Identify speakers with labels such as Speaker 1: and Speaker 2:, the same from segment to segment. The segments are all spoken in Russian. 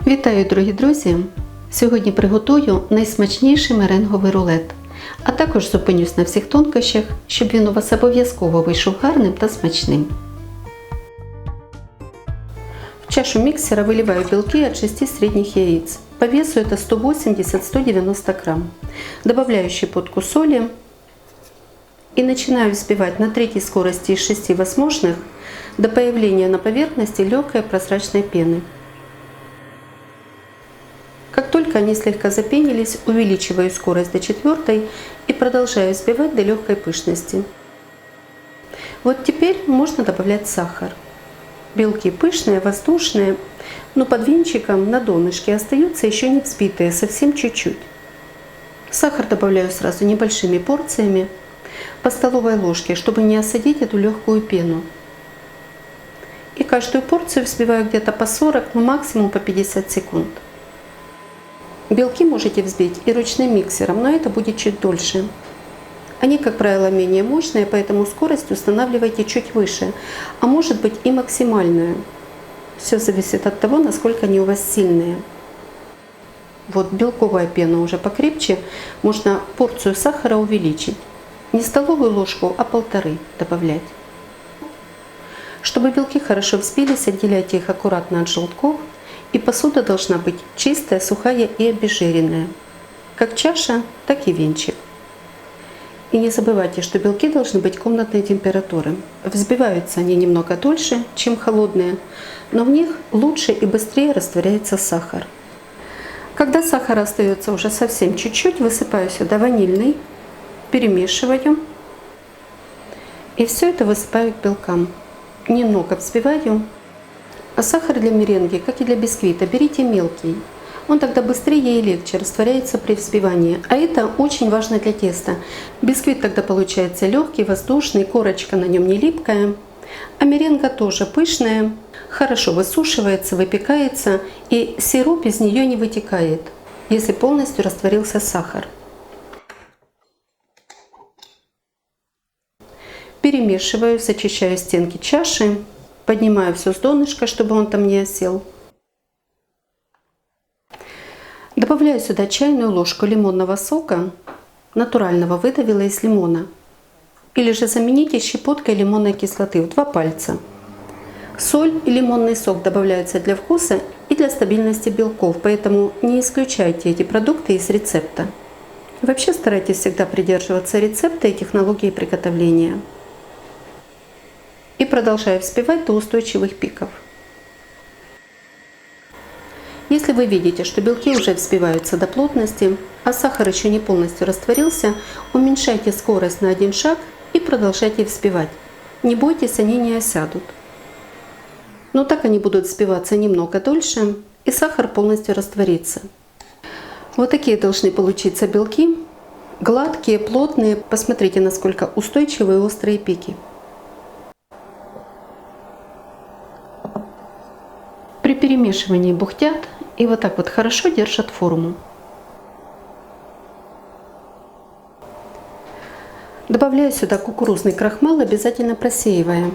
Speaker 1: Вітаю, дорогі друзі! Сьогодні приготую найсмачніший меренговий рулет, а також зупинюсь на всіх тонкощах, щоб він у вас обов'язково вийшов гарним та смачним. В чашу миксера выливаю белки от 6 средних яиц. По весу это 180-190 грамм. Добавляю щепотку соли и начинаю взбивать на третьей скорости из 6 возможных до появления на поверхности легкой прозрачной пены. Как только они слегка запенились, увеличиваю скорость до 4 и продолжаю взбивать до легкой пышности. Вот теперь можно добавлять сахар. Белки пышные, воздушные, но под венчиком на донышке остаются еще не взбитые, совсем чуть-чуть. Сахар добавляю сразу небольшими порциями, по столовой ложке, чтобы не осадить эту легкую пену. И каждую порцию взбиваю где-то по 40, но максимум по 50 секунд. Белки можете взбить и ручным миксером, но это будет чуть дольше. Они, как правило, менее мощные, поэтому скорость устанавливайте чуть выше, а может быть и максимальную. Все зависит от того, насколько они у вас сильные. Вот белковая пена уже покрепче, можно порцию сахара увеличить. Не столовую ложку, а 1,5 добавлять. Чтобы белки хорошо взбились, отделяйте их аккуратно от желтков. И посуда должна быть чистая, сухая и обезжиренная. Как чаша, так и венчик. И не забывайте, что белки должны быть комнатной температуры. Взбиваются они немного дольше, чем холодные, но в них лучше и быстрее растворяется сахар. Когда сахара остается уже совсем чуть-чуть, высыпаю сюда ванильный, перемешиваю. И все это высыпаю к белкам. Немного взбиваю. А сахар для меренги, как и для бисквита, берите мелкий. Он тогда быстрее и легче растворяется при взбивании. А это очень важно для теста. Бисквит тогда получается легкий, воздушный, корочка на нем не липкая. А меренга тоже пышная, хорошо высушивается, выпекается, и сироп из нее не вытекает, если полностью растворился сахар. Перемешиваю, зачищаю стенки чаши. Поднимаю все с донышка, чтобы он там не осел. Добавляю сюда чайную ложку лимонного сока, натурального, выдавила из лимона. Или же замените щепоткой лимонной кислоты в 2 пальца. Соль и лимонный сок добавляются для вкуса и для стабильности белков, поэтому не исключайте эти продукты из рецепта. Вообще старайтесь всегда придерживаться рецепта и технологии приготовления. И продолжаю взбивать до устойчивых пиков. Если вы видите, что белки уже взбиваются до плотности, а сахар еще не полностью растворился, уменьшайте скорость на 1 шаг и продолжайте взбивать. Не бойтесь, они не осядут. Но так они будут взбиваться немного дольше, и сахар полностью растворится. Вот такие должны получиться белки. Гладкие, плотные. Посмотрите, насколько устойчивые острые пики. При перемешивании бухтят и вот так вот хорошо держат форму. Добавляю сюда кукурузный крахмал, обязательно просеивая,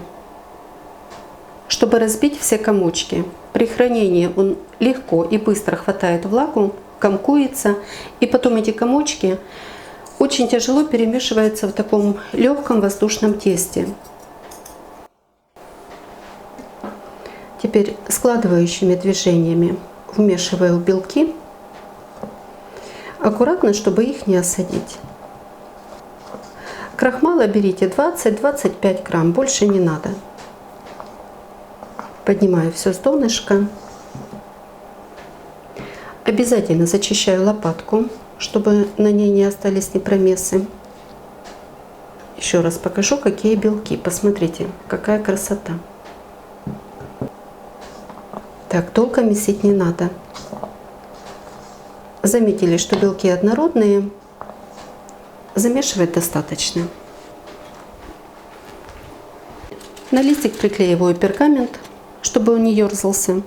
Speaker 1: чтобы разбить все комочки. При хранении он легко и быстро хватает влагу, комкуется, и потом эти комочки очень тяжело перемешиваются в таком легком воздушном тесте. Теперь складывающими движениями вмешиваю белки, аккуратно, чтобы их не осадить. Крахмала берите 20-25 грамм, больше не надо. Поднимаю все с донышка. Обязательно зачищаю лопатку, чтобы на ней не остались непромесы. Еще раз покажу, какие белки. Посмотрите, какая красота. Так, долго месить не надо. Заметили, что белки однородные? Замешивать достаточно. На листик приклеиваю пергамент, чтобы он не ерзался.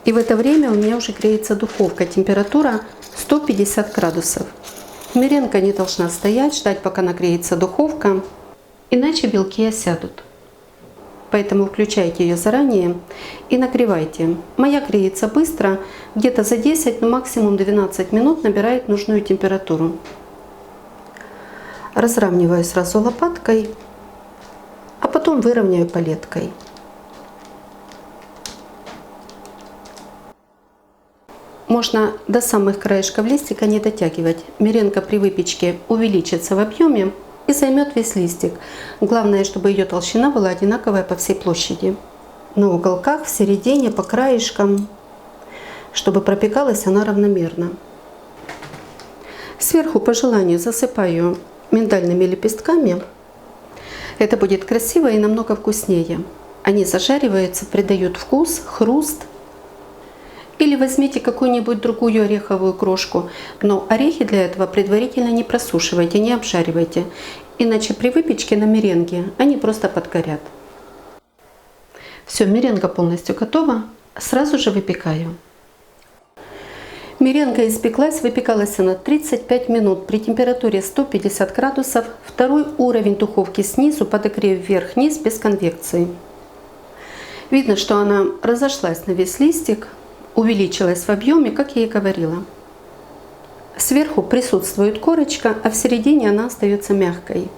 Speaker 1: И в это время у меня уже греется духовка. Температура 150 градусов. Меренга не должна стоять, ждать, пока нагреется духовка, иначе белки осядут. поэтому включайте ее заранее и нагревайте. Моя греется быстро, где-то за 10, но максимум 12 минут набирает нужную температуру. Разравниваю сразу лопаткой, а потом выровняю палеткой. Можно до самых краешков листика не дотягивать. Меренга при выпечке увеличится в объеме и займет весь листик. Главное, чтобы ее толщина была одинаковая по всей площади. На уголках, в середине, по краешкам, чтобы пропекалась она равномерно. Сверху по желанию засыпаю миндальными лепестками. Это будет красиво и намного вкуснее. Они зажариваются, придают вкус, хруст. Или возьмите какую-нибудь другую ореховую крошку, но орехи для этого предварительно не просушивайте, не обжаривайте, иначе при выпечке на меренге они просто подгорят. Все, меренга полностью готова, сразу же выпекаю. Меренга испеклась, выпекалась она 35 минут при температуре 150 градусов, второй уровень духовки снизу, подогрев вверх-вниз без конвекции. Видно, что она разошлась на весь листик, увеличилась в объеме, как я и говорила. Сверху присутствует корочка, а в середине она остается мягкой.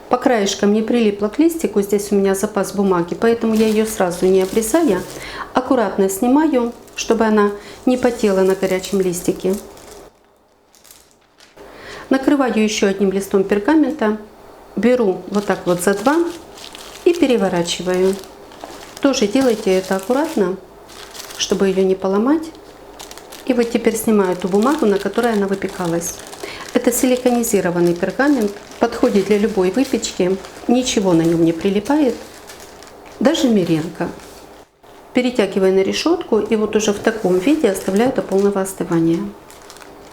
Speaker 1: По краешкам не прилипла к листику, здесь у меня запас бумаги, поэтому я ее сразу не обрезая, аккуратно снимаю, чтобы она не потела на горячем листике. Накрываю еще одним листом пергамента, беру вот так вот за два и переворачиваю. Тоже делайте это аккуратно, чтобы ее не поломать. И вот теперь снимаю ту бумагу, на которой она выпекалась. Это силиконизированный пергамент, подходит для любой выпечки, ничего на нем не прилипает, даже меренга. Перетягиваю на решетку и вот уже в таком виде оставляю до полного остывания.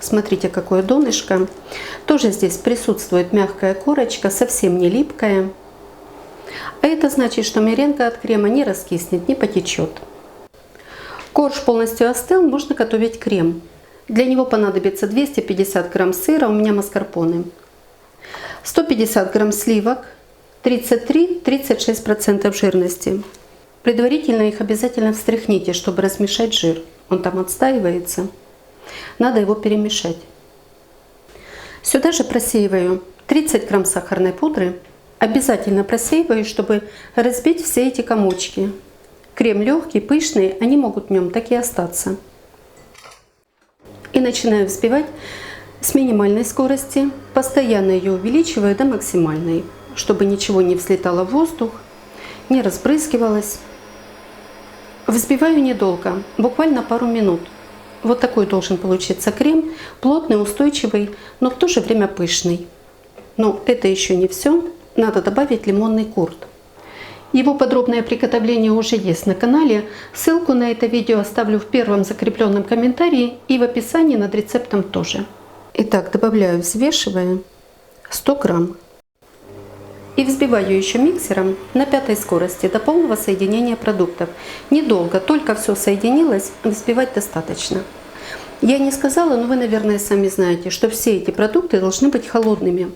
Speaker 1: Смотрите, какое донышко. Тоже здесь присутствует мягкая корочка, совсем не липкая. А это значит, что меренга от крема не раскиснет, не потечет. Корж полностью остыл, можно готовить крем. Для него понадобится 250 грамм сыра, у меня маскарпоне, 150 грамм сливок, 33-36% жирности. Предварительно их обязательно встряхните, чтобы размешать жир. Он там отстаивается. Надо его перемешать. Сюда же просеиваю 30 грамм сахарной пудры. Обязательно просеиваю, чтобы разбить все эти комочки. Крем легкий, пышный, они могут в нем так и остаться. И начинаю взбивать с минимальной скорости, постоянно ее увеличиваю до максимальной, чтобы ничего не взлетало в воздух, не разбрызгивалось. Взбиваю недолго, буквально пару минут. Вот такой должен получиться крем, плотный, устойчивый, но в то же время пышный. Но это еще не все, надо добавить лимонный курд. Его подробное приготовление уже есть на канале. Ссылку на это видео оставлю в первом закрепленном комментарии и в описании над рецептом тоже. Итак, добавляю, взвешиваю 100 грамм. И взбиваю еще миксером на 5-й скорости до полного соединения продуктов. Недолго, только все соединилось, взбивать достаточно. Я не сказала, но вы, наверное, сами знаете, что все эти продукты должны быть холодными.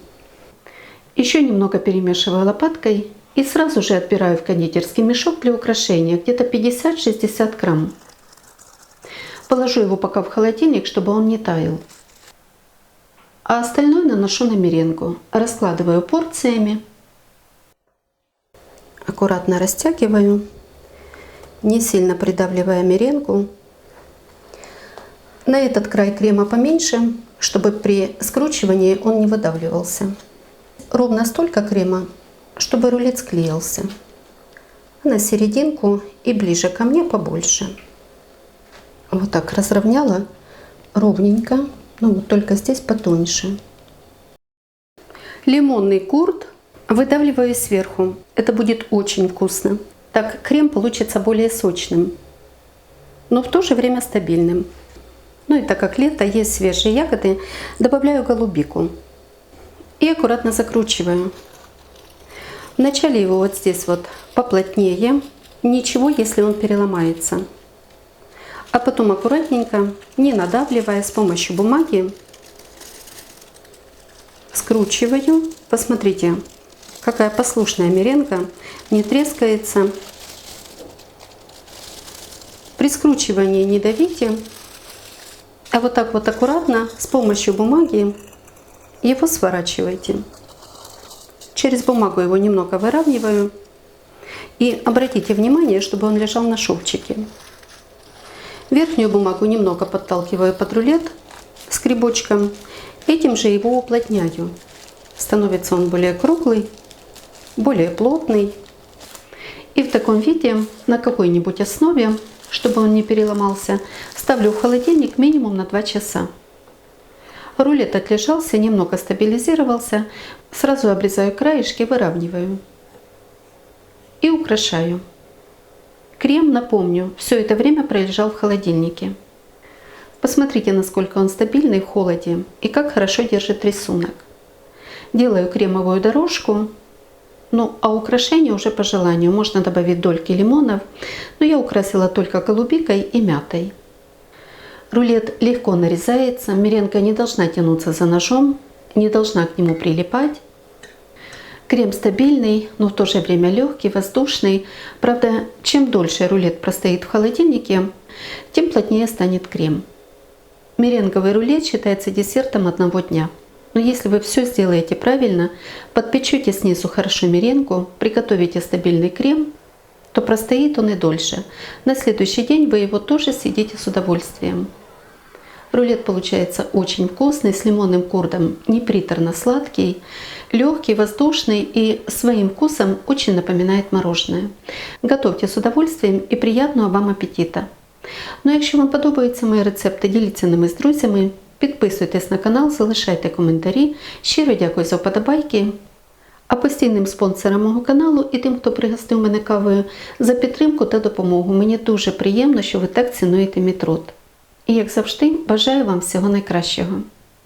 Speaker 1: Еще немного перемешиваю лопаткой. И сразу же отбираю в кондитерский мешок для украшения, где-то 50-60 грамм. Положу его пока в холодильник, чтобы он не таял. А остальное наношу на меренгу. Раскладываю порциями. Аккуратно растягиваю, не сильно придавливая меренгу. На этот край крема поменьше, чтобы при скручивании он не выдавливался. Ровно столько крема, чтобы рулет склеился. На серединку и ближе ко мне побольше. Вот так разровняла ровненько, ну вот только здесь потоньше. Лимонный курд выдавливаю сверху. Это будет очень вкусно. Так крем получится более сочным, но в то же время стабильным. Ну и так как лето, есть свежие ягоды, добавляю голубику и аккуратно закручиваю. Вначале его вот здесь вот поплотнее, ничего, если он переломается. А потом аккуратненько, не надавливая, с помощью бумаги скручиваю. Посмотрите, какая послушная меренга, не трескается. При скручивании не давите, а вот так вот аккуратно с помощью бумаги его сворачивайте. Через бумагу его немного выравниваю. И обратите внимание, чтобы он лежал на шовчике. Верхнюю бумагу немного подталкиваю под рулет скребочком. Этим же его уплотняю. Становится он более круглый, более плотный. И в таком виде на какой-нибудь основе, чтобы он не переломался, ставлю в холодильник минимум на 2 часа. Рулет отлежался, немного стабилизировался. Сразу обрезаю краешки, выравниваю. И украшаю. Крем, напомню, все это время пролежал в холодильнике. Посмотрите, насколько он стабильный в холоде и как хорошо держит рисунок. Делаю кремовую дорожку. Ну, а украшение уже по желанию. Можно добавить дольки лимонов, но я украсила только голубикой и мятой. Рулет легко нарезается, меренга не должна тянуться за ножом, не должна к нему прилипать. Крем стабильный, но в то же время легкий, воздушный. Правда, чем дольше рулет простоит в холодильнике, тем плотнее станет крем. Меренговый рулет считается десертом одного дня. Но если вы все сделаете правильно, подпечете снизу хорошо меренгу, приготовите стабильный крем, то простоит он и дольше. На следующий день вы его тоже съедите с удовольствием. Рулет получается очень вкусный, с лимонным курдом, не приторно-сладкий, легкий, воздушный и своим вкусом очень напоминает мороженое. Готовьте з удовольствием і приятного вам апетита! Ну, якщо вам подобаються мої рецепти, діліться ними з друзями, підписуйтесь на канал, залишайте коментарі. Щиро дякую за вподобайки. А постійним спонсорам мого каналу і тим, хто пригостив мене кавою, за підтримку та допомогу. Мені дуже приємно, що ви так цінуєте мій труд. І, як завжди, бажаю вам всього найкращого.